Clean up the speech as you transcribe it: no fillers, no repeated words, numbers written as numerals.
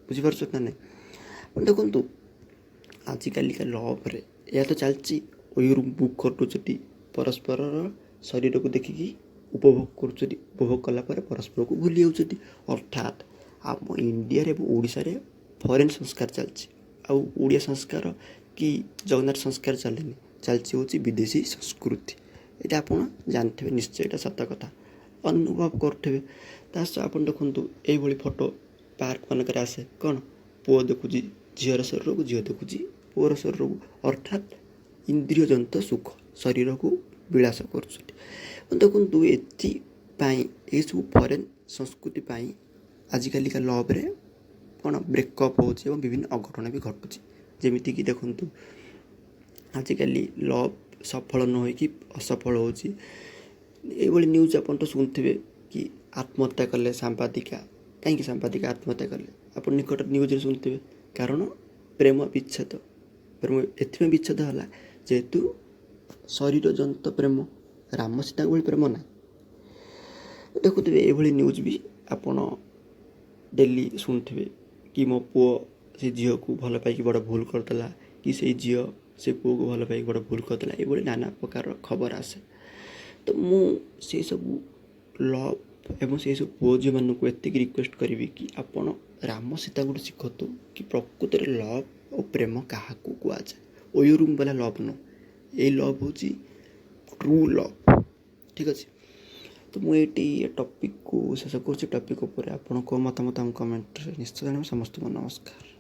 ବୁଝିପାରୁଛନ୍ତି ନା ନାହିଁ? ଆପଣ ଦେଖନ୍ତୁ ଆଜିକାଲିକା ଲଭ୍ରେ ଏହା ତ ଚାଲିଛି, ୱେରୁ ବୁକ୍ କରୁଛନ୍ତି, ପରସ୍ପରର ଶରୀରକୁ ଦେଖିକି ଉପଭୋଗ କରୁଛନ୍ତି, ଉପଭୋଗ କଲା ପରେ ପରସ୍ପରକୁ ଭୁଲି ଯାଉଛନ୍ତି। ଅର୍ଥାତ୍ ଆମ ଇଣ୍ଡିଆରେ ଏବଂ ଓଡ଼ିଶାରେ ଫରେନ୍ ସଂସ୍କାର ଚାଲିଛି, ଆଉ ଓଡ଼ିଆ ସଂସ୍କାର କି ଜଗନ୍ନାଥ ସଂସ୍କାର ଚାଲିନି, ଚାଲିଛି ହେଉଛି ବିଦେଶୀ ସଂସ୍କୃତି। ଏଇଟା ଆପଣ ଜାଣିଥିବେ ନିଶ୍ଚୟ, ଏଇଟା ସତ କଥା, ଅନୁଭବ କରୁଥିବେ। ତା ସହ ଆପଣ ଦେଖନ୍ତୁ ଏଇଭଳି ଫଟୋ ପାର୍କମାନଙ୍କରେ ଆସେ, କ'ଣ ପୁଅ ଦେଖୁଛି ଝିଅର ଶରୀରକୁ, ଝିଅ ଦେଖୁଛି ପୁଅର ଶରୀରକୁ, ଅର୍ଥାତ୍ ଇନ୍ଦ୍ରିୟଜନିତ ସୁଖ, ଶରୀରକୁ ବିଳାସ କରୁଛନ୍ତି। ଦେଖନ୍ତୁ ଏଥିପାଇଁ, ଏହିସବୁ ଫରେନ୍ ସଂସ୍କୃତି ପାଇଁ ଆଜିକାଲିକା ଲଭ୍ରେ କ'ଣ ବ୍ରେକଅପ୍ ହେଉଛି ଏବଂ ବିଭିନ୍ନ ଅଘଟଣ ବି ଘଟୁଛି। ଯେମିତିକି ଦେଖନ୍ତୁ ଆଜିକାଲି ଲଭ୍ ସଫଳ ନ ହୋଇକି ଅସଫଳ ହେଉଛି। ଏଇଭଳି ନ୍ୟୁଜ୍ ଆପଣ ତ ଶୁଣିଥିବେ କି ଆତ୍ମହତ୍ୟା କଲେ ସାମ୍ବାଦିକା। କାହିଁକି ସାମ୍ବାଦିକା ଆତ୍ମହତ୍ୟା କଲେ? ଆପଣ ନିକଟ ନ୍ୟୁଜ୍ରେ ଶୁଣିଥିବେ, କାରଣ ପ୍ରେମ ବିଚ୍ଛେଦ। ପ୍ରେମ ଏଥିପାଇଁ ବିଚ୍ଛେଦ ହେଲା ଯେହେତୁ ଶରୀରଜନିତ ପ୍ରେମ, ରାମ ସୀତାଙ୍କ ଭଳି ପ୍ରେମ ନାହିଁ। ଦେଖୁଥିବେ ଏଇଭଳି ନ୍ୟୁଜ୍ ବି ଆପଣ ଡେଲି ଶୁଣୁଥିବେ କି ମୋ ପୁଅ ସେ ଝିଅକୁ ଭଲ ପାଇକି ବଡ଼ ଭୁଲ କରିଦେଲା, କି ସେଇ ଝିଅ ସେ ପୁଅକୁ ଭଲ ପାଇକି ବଡ଼ ଭୁଲ କରିଦେଲା। ଏଇଭଳି ନାନା ପ୍ରକାରର ଖବର ଆସେ। ତ ମୁଁ ସେସବୁ ଲଭ୍ ଏବଂ ସେସବୁ ପୁଅ ଝିଅମାନଙ୍କୁ ଏତିକି ରିକ୍ୱେଷ୍ଟ କରିବି କି ଆପଣ ରାମ ସୀତାଙ୍କଠୁ ଶିଖନ୍ତୁ କି ପ୍ରକୃତରେ ଲଭ୍ ଓ ପ୍ରେମ କାହାକୁ କୁହାଯାଏ। ଓୟୁରୁମ୍ ବାଲା ଲଭ୍ ନୁହଁ, ଏଇ ଲଭ୍ ହେଉଛି ଟ୍ରୁ ଲଭ୍। ଠିକ୍ ଅଛି, ତ ମୁଁ ଏଇଠି ଏ ଟପିକ୍କୁ ଶେଷ କରୁଛି। ଟପିକ୍ ଉପରେ ଆପଣଙ୍କ ମତାମତ ଆମ କମେଣ୍ଟରେ ନିଶ୍ଚୟ ଜାଣିବେ। ସମସ୍ତଙ୍କୁ ନମସ୍କାର।